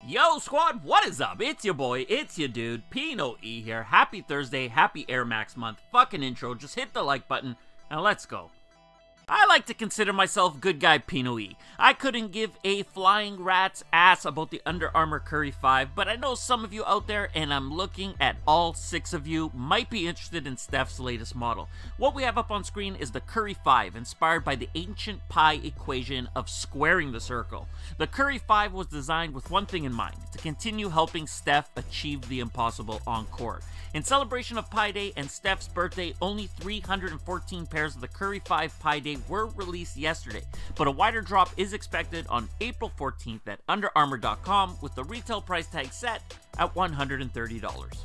Yo squad, what is up? It's your boy, it's your dude, PinoE here. Happy Thursday, happy Air Max month. Fucking intro, just hit the like button, and let's go. I like to consider myself good guy PinoE. I couldn't give a flying rat's ass about the Under Armour Curry 5, but I know some of you out there, and I'm looking at all 6 of you, might be interested in Steph's latest model. What we have up on screen is the Curry 5, inspired by the ancient pi equation of squaring the circle. The Curry 5 was designed with one thing in mind, to continue helping Steph achieve the impossible on court. In celebration of Pi Day and Steph's birthday, only 314 pairs of the Curry 5 Pi Day were released yesterday, but a wider drop is expected on April 14th at UnderArmour.com with the retail price tag set at $130.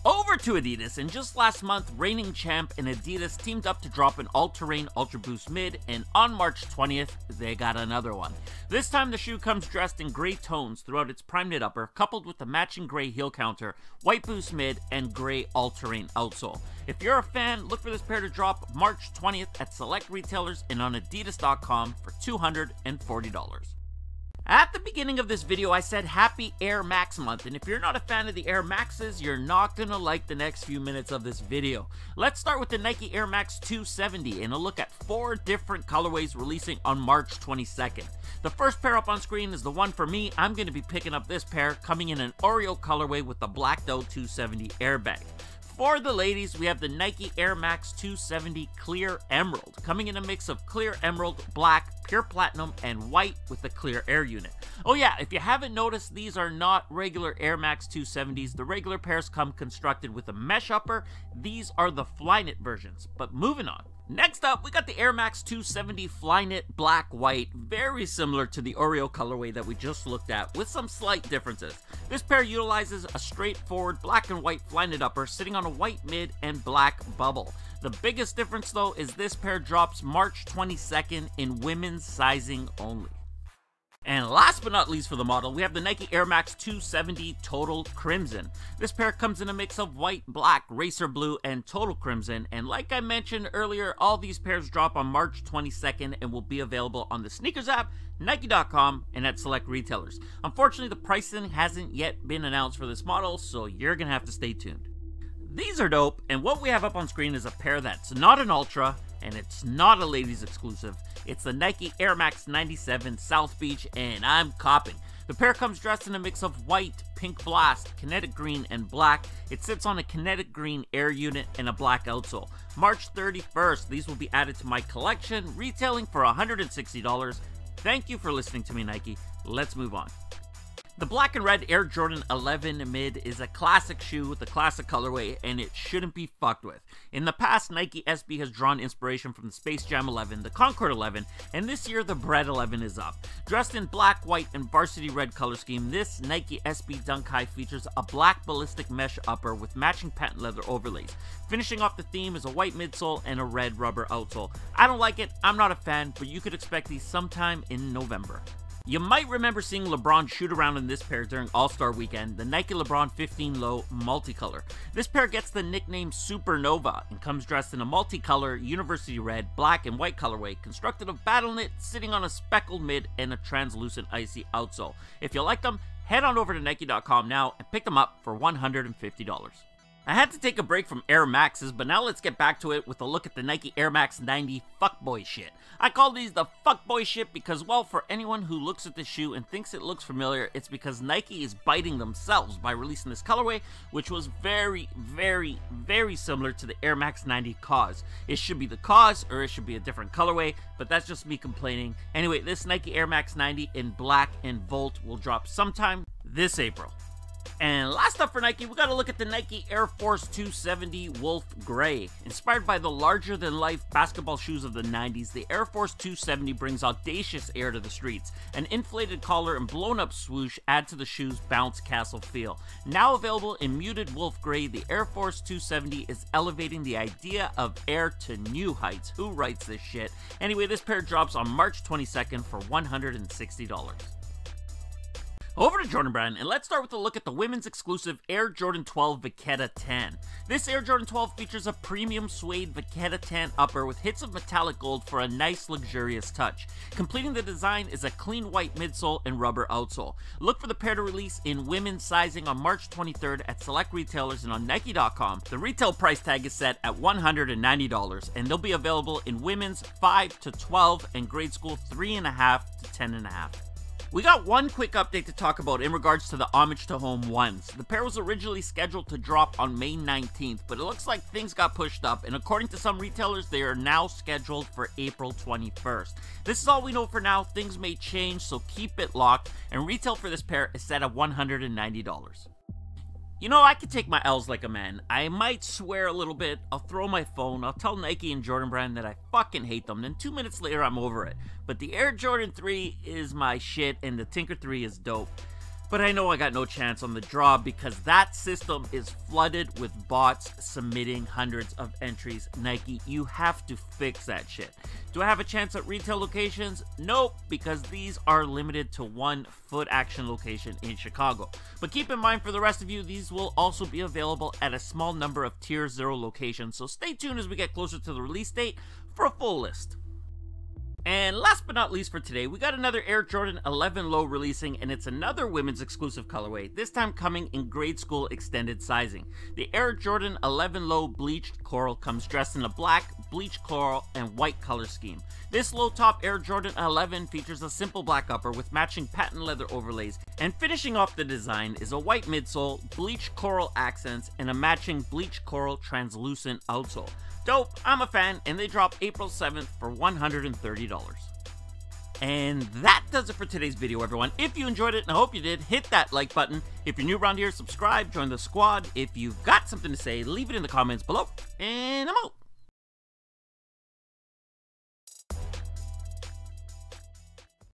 Over to Adidas, and just last month, reigning champ and Adidas teamed up to drop an all-terrain Ultra Boost mid, and on March 20th, they got another one. This time the shoe comes dressed in gray tones throughout its prime knit upper, coupled with the matching gray heel counter, white boost mid, and gray all-terrain outsole. If you're a fan, look for this pair to drop March 20th at select retailers and on Adidas.com for $240. At the beginning of this video, I said happy Air Max month, and if you're not a fan of the Air Maxes, you're not gonna like the next few minutes of this video. Let's start with the Nike Air Max 270 and a look at 4 different colorways releasing on March 22nd. The first pair up on screen is the one for me. I'm gonna be picking up this pair, coming in an Oreo colorway with the blacked out 270 airbag. For the ladies, we have the Nike Air Max 270 Clear Emerald, coming in a mix of clear emerald, black, pure platinum, and white with the clear air unit. Oh yeah, if you haven't noticed, these are not regular Air Max 270s. The regular pairs come constructed with a mesh upper. These are the Flynit versions, but moving on. Next up, we got the Air Max 270 Flyknit Black White, very similar to the Oreo colorway that we just looked at, with some slight differences. This pair utilizes a straightforward black and white Flyknit upper sitting on a white mid and black bubble. The biggest difference though is this pair drops March 22nd in women's sizing only. And last but not least for the model, we have the Nike Air Max 270 Total Crimson. This pair comes in a mix of white, black, racer blue, and total crimson. And like I mentioned earlier, all these pairs drop on March 22nd and will be available on the sneakers app, Nike.com, and at select retailers. Unfortunately, the pricing hasn't yet been announced for this model, so you're gonna have to stay tuned. These are dope, and what we have up on screen is a pair that's not an Ultra, and it's not a ladies exclusive. It's the Nike Air Max 97 South Beach, and I'm copping. The pair comes dressed in a mix of white, pink blast, kinetic green, and black. It sits on a kinetic green air unit and a black outsole. March 31st, these will be added to my collection, retailing for $160. Thank you for listening to me, Nike. Let's move on. The black and red Air Jordan 11 mid is a classic shoe with a classic colorway, and it shouldn't be fucked with. In the past, Nike SB has drawn inspiration from the Space Jam 11, the Concord 11, and this year the Bread 11 is up. Dressed in black, white, and varsity red color scheme, this Nike SB Dunk High features a black ballistic mesh upper with matching patent leather overlays. Finishing off the theme is a white midsole and a red rubber outsole. I don't like it, I'm not a fan, but you could expect these sometime in November. You might remember seeing LeBron shoot around in this pair during All-Star Weekend, the Nike LeBron 15 Low Multicolor. This pair gets the nickname Supernova and comes dressed in a multicolor university red, black, and white colorway, constructed of battle knit, sitting on a speckled mid and a translucent icy outsole. If you like them, head on over to Nike.com now and pick them up for $150. I had to take a break from Air Maxes, but now let's get back to it with a look at the Nike Air Max 90 fuckboy shit. I call these the fuckboy shit because, well, for anyone who looks at this shoe and thinks it looks familiar, it's because Nike is biting themselves by releasing this colorway, which was very, very, very similar to the Air Max 90 Cause. It should be the Cause, or it should be a different colorway, but that's just me complaining. Anyway, this Nike Air Max 90 in black and Volt will drop sometime this April. And last up for Nike, we gotta look at the Nike Air Force 270 Wolf Gray. Inspired by the larger-than-life basketball shoes of the 90s, the Air Force 270 brings audacious air to the streets. An inflated collar and blown-up swoosh add to the shoe's bounce castle feel. Now available in muted wolf gray, the Air Force 270 is elevating the idea of air to new heights. Who writes this shit? Anyway, this pair drops on March 22nd for $160. Over to Jordan Brand, and let's start with a look at the women's exclusive Air Jordan 12 Vaqueta Tan. This Air Jordan 12 features a premium suede Vaqueta Tan upper with hits of metallic gold for a nice luxurious touch. Completing the design is a clean white midsole and rubber outsole. Look for the pair to release in women's sizing on March 23rd at select retailers and on Nike.com. The retail price tag is set at $190, and they'll be available in women's 5 to 12 and grade school 3.5 to 10.5. We got one quick update to talk about in regards to the Homage to Home ones. The pair was originally scheduled to drop on May 19th, but it looks like things got pushed up, and according to some retailers, they are now scheduled for April 21st. This is all we know for now. Things may change, so keep it locked, and retail for this pair is set at $190. You know, I could take my L's like a man. I might swear a little bit, I'll throw my phone, I'll tell Nike and Jordan Brand that I fucking hate them, then 2 minutes later I'm over it. But the Air Jordan 3 is my shit and the Tinker 3 is dope. But I know I got no chance on the draw because that system is flooded with bots submitting hundreds of entries. Nike, you have to fix that shit. Do I have a chance at retail locations? Nope, because these are limited to one Foot Action location in Chicago. But keep in mind for the rest of you, these will also be available at a small number of Tier 0 locations, so stay tuned as we get closer to the release date for a full list. And last but not least for today, we got another Air Jordan 11 Low releasing, and it's another women's exclusive colorway, this time coming in grade school extended sizing. The Air Jordan 11 Low Bleached Coral comes dressed in a black, bleached coral, and white color scheme. This low top Air Jordan 11 features a simple black upper with matching patent leather overlays, and finishing off the design is a white midsole, bleached coral accents, and a matching bleached coral translucent outsole. Dope, I'm a fan, and they drop April 7th for $130. And that does it for today's video, everyone. If you enjoyed it, and I hope you did, hit that like button. If you're new around here, subscribe, join the squad. If you've got something to say, leave it in the comments below, and I'm out.